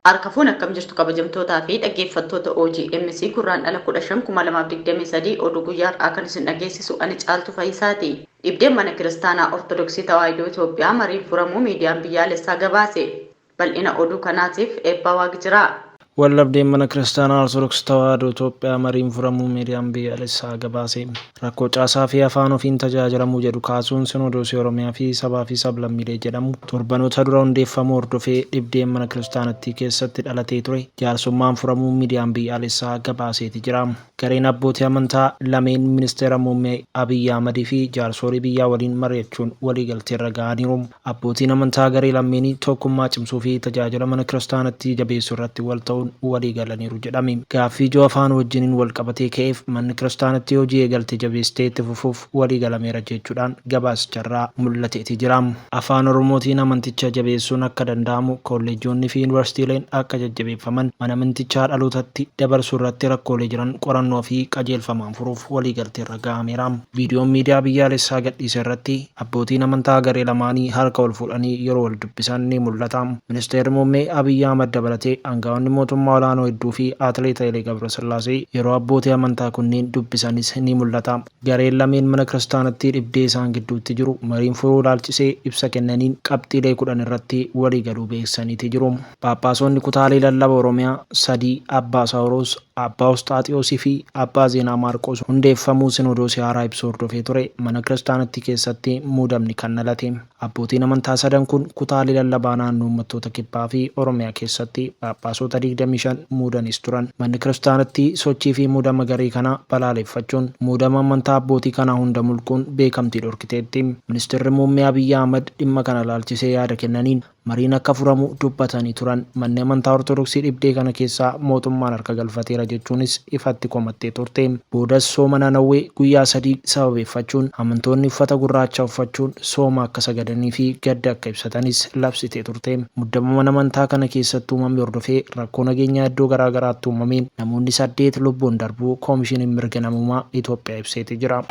Harka fuun akkam jirtu kabajamtootaa fi dhaggeeffattoota OGMC gurraan dhala 15/2023 oduu guyyaa har'aa kan isin dhageessisu ani Caaltuu Fayyisaati. Dhibdeen mana kiristaanaa Ortodoksii Tawaahidoo Itoophiyaa mariin furamuu miidiyaan biyyaalessaa gabaase. Bal'ina oduu kanaatiif eebbaa waaqi jira. Wallabdeen mana kiristaanaa Ortodoksii Tawaahidoo Itoophiyaa mariin furamuu miidiyaan biyyaalessaa gabaase. Rakkoo caasaa fi afaan ofiin tajaajilamuu jedhu kaasuun Sinodoosii Oromiyaa fi sabaa fi sablammiilee jedhamu torbanoota dura hundeeffamuu hordofee dhibdeen mana kiristaanattii keessatti dhalatee ture jaarsummaan furamuu miidiyaan biyyaalessaa gabaaseeti jira. Gareen abbootii amantaa lameen ministeera muummee Abiyyi Ahmadii fi jaarsolii biyyaa waliin mari'achuun waliigalteerra ga'aniiru. Abbootiin amantaa garee lameenii tokkummaa cimsuu fi tajaajila mana kiristaanattii jabeessuu irratti wal ta'uun walii galaniiru jedhame. Gaaffii ijoo afaan wajjiniin wal qabatee ka'eef manni kiristaanattii hojii eegalte jabeessitee itti fufuuf walii galameera jechuudhaan gabaasicharraa mul'ateeti jira. Afaan Oromootiin amanticha jabeessuun akka danda'amu kolleejjoonni fi yuunivarsiitiileen akka jajjabeeffaman mana amantichaa dhalootatti dabarsuu irratti rakkoolee jiran qorannoo fi qajeelfamaan furuuf walii galteerra ga'ameera. Viidiyoon miidiyaa biyyaalessaa gadhiise irratti abbootiin amantaa garee lamaanii harka wal fuudhanii yeroo wal dubbisan ni mul'ata. Ministeerri muummee Abiyyi Ahmad dabalatee aangaa'onni mootummaa olaanoo hedduu fi atileet Hayilee Gabrasillaasee yeroo abbootii amantaa kunneen dubbisanis ni mul'ata. Gareen lameen mana kiristaanattii dhibdee isaan gidduutti jiru mariin furuu ilaalchisee ibsa kennaniin qabxiilee 10 irratti walii galuu beeksisaniiti jiru. Phaaphaasonni kutaalee lallaba Oromiyaa sadii Abbaa Saawuroos, Abbaa Usxaaxiyoosii fi Abbaa Zeenaa Maarqos hundeeffamuu Sinodoosii haaraa ibsu hordofee ture mana kiristaanattii keessatti muudamni kan dhalate. Abbootiin amantaa sadan kun kutaalee lallabaa naannoo uummattoota kibbaa fi Oromiyaa keessatti Phaaphaasota 25 muudanis turan. Manni kiristaanattii sochii fi muudama garee kanaa balaaleffachuun muudama amantaa abbootii kanaa hunda mulquun beekamtii dhorkiteetti. Ministeerri muummee Abiyyi Ahmad dhimma kana ilaalchisee yaada kennaniin mariin akka furamu dubbatanii turan. Manni amantaa Ortodoksii dhibdee kana keessaa mootummaan harka galfateera jechuunis ifatti komattee turte. Boodas sooma Nanawwee guyyaa 3 sababeeffachuun amantoonni uffata gurraacha uffachuun sooma akka sagadanii fi gadda akka ibsatanis labsitee turte. Muddama mana amantaa kana keessatti uumamni hordofee rakkoo nageenyaa iddoo garaagaraatti uumameen namoonni 8 lubbuun darbuu koomishiniin mirga namummaa Itoophiyaa ibseeti jira.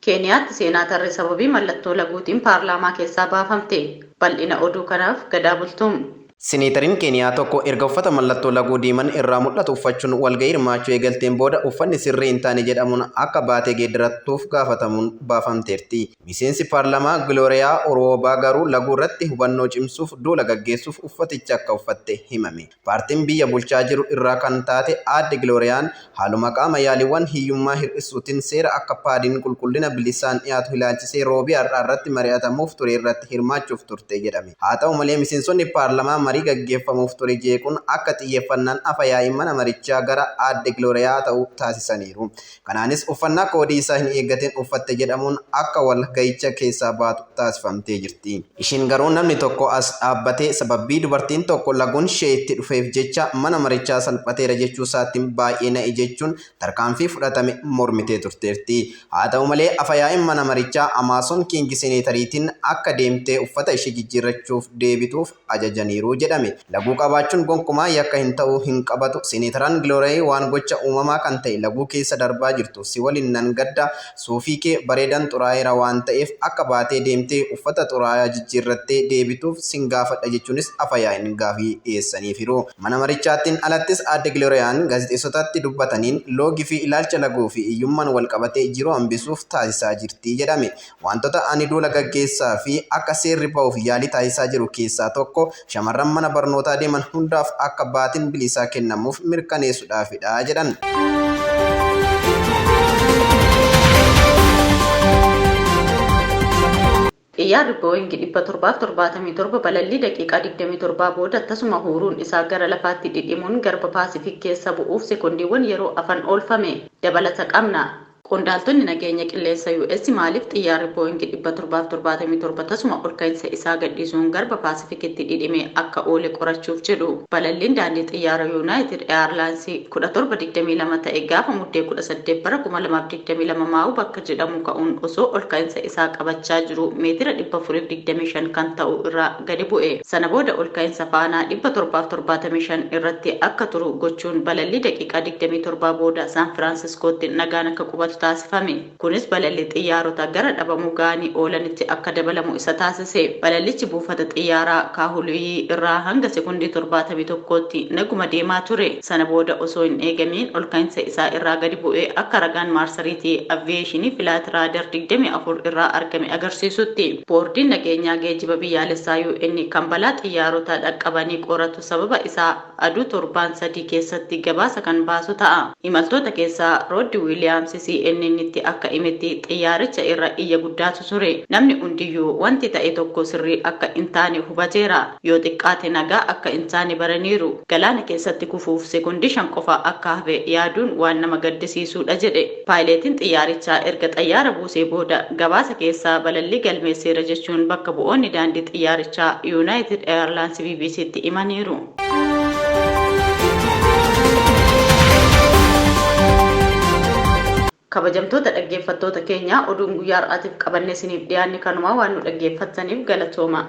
Keeniyaatti seenaa tarree sababii mallattoo laguutiin paarlaamaa keessaa baafamte. Bal'ina oduu kanaaf gadaa bultuun. Seneetariin Keeniyaa tokko erga uffata mallattoo laguu diiman irraa mul'atu uffachuun walgahii hirmaachuu eegalteen booda uffanni sirrii hin taane jedhamuun akka baatee geeddarattuuf gaafatamuun baafamteerti. Miseensi paarlaamaa Gilooriyaa Oroobaa garuu laguu irratti hubannoo cimsuuf duula gaggeessuuf uffaticha akka uffatte himame. Paartiin biyya bulchaa jiru irraa kan taate aadde Gilooriyaan haaluma qaama yaaliiwwan hiyyummaa hir'isuutiin seera akka paadiin qulqullina bilisaan dhiyaatu ilaalchisee roobii har'aa irratti mari'atamuuf ture irratti hirmaachuuf turte jedhame. Haa ta'u malee miseensonni paarlaamaa marii gaggeeffamuuf ture jeequun akka xiyyeeffannaan afyaa'ii mana marichaa gara aadde Gilooriyaa ta'uu taasisaniiru. Kanaanis uffannaa koodii isaa hin eeggateen uffatte jedhamuun akka walgahicha keessaa baatu taasifamtee jirti. Ishiin garuu namni tokko as dhaabbatee sababbii dubartiin tokko laguun ishee itti dhufeef jecha mana marichaa salphateera jechuu isaatiin baay'ee na'e jechuun tarkaanfii fudhatame mormitee turteerti. Haa ta'u malee afyaa'iin mana marichaa Amaason Kiingi Seneetariitiin akka deemtee uffata ishee jijjiirrachuuf deebituuf ajajaniiru jedhame. Laguu qabaachuun gonkumaa yakka hin ta'uu hin qabatu. Seneetaraan Gilooriyaa waan gocha uumamaa kan ta'e laguu keessa darbaa jirtu si waliin nan gadda suufii kee bareedan xuraa'eera waan ta'eef akka baatee deemtee uffata xuraa'aa jijjiirrattee deebituuf sin gaafadha jechuunis afyaa'iin gaafii dhiyeessaniifiru. Mana marichaattiin alattis aadde Gilooriyaan gaazexeessotatti dubbataniin loogii fi ilaalcha laguu fi hiyyummaan wal qabatee jiru hambisuuf taasisaa jirti jedhame. Wantoota ani duula gaggeessaa fi akka seerri ba'uuf yaalii taasisaa jiru keessaa tokko shamarran mana barnootaa deeman hundaaf akka baatiin bilisaa kennamuuf mirkaneessuudhaafidha jedhan. Xiyyaarri Boeing 777 balallii daqiiqaa 27 booda tasuma huuruun isaa gara lafaatti dhidhimuun garba Paasifik keessa bu'uuf sekondiiwwan yeroo afan oolfame dabalata qabna. Qondaaltonni nageenya qilleensa US maaliif xiyyaarri Boeing 777 tasuma ol ka'iinsa isaa gadhiisuun garba Paasifikitti dhidhime akka oole qorachuuf jedhu. Balalliin daandii xiyyaara United Airlines 1722 ta'e gaafa muddee 18 bara 2022 maa'u bakka jedhamu ka'uun osoo ol ka'iinsa isaa qabachaa jiru meetira 425 kan ta'u irraa gadi bu'e. Sana booda ol ka'iinsa faanaa 775 irratti akka turu gochuun balallii daqiiqaa 27 booda San Franciscootti nagaan akka qubatu baatu taasifame. Kunis balalli xiyyaarota gara dhabamuu ga'anii oolanitti akka dabalamu isa taasise. Balallichi buufata xiyyaaraa Kaahulii irraa hanga sekondii 71tti naguma deemaa ture. Sana booda osoo hin eegamiin ol ka'iinsa isaa irraa gadi bu'ee akka ragaan maarsariitii aviyeeshinii filaat raadar 24 irraa argame agarsiisutti. Boordiin nageenyaa geejjiba biyyaalessaa UN kan balaa xiyyaarota dhaqqabanii qoratu sababa isaa aduu 7 keessatti gabaasa kan baasu ta'a. Imaltoota keessaa Roodi Wiiliyaams CNN'tti akka himetti xiyyaaricha irra iyya guddaatu ture. Namni hundiyyuu wanti ta'e tokko sirrii akka hin taane hubateera. Yoo xiqqaate nagaa akka hin taane baraniiru. Galaana keessatti kufuuf sekondii 5 qofa akka hafe yaaduun waan nama gaddisiisuudha jedhe. Paayileetiin xiyyaarichaa erga xiyyaara buusee booda gabaasa keessaa balallii galmeesseera jechuun bakka bu'oonni daandii xiyyaarichaa United Airlines BBC'tti himaniiru. Kabajamtoota dhaggeeffattoota keenya oduun guyyaa har'aatiif qabanne isiniif dhiyaanne kanumaa waan nu dhaggeeffattaniif galatooma.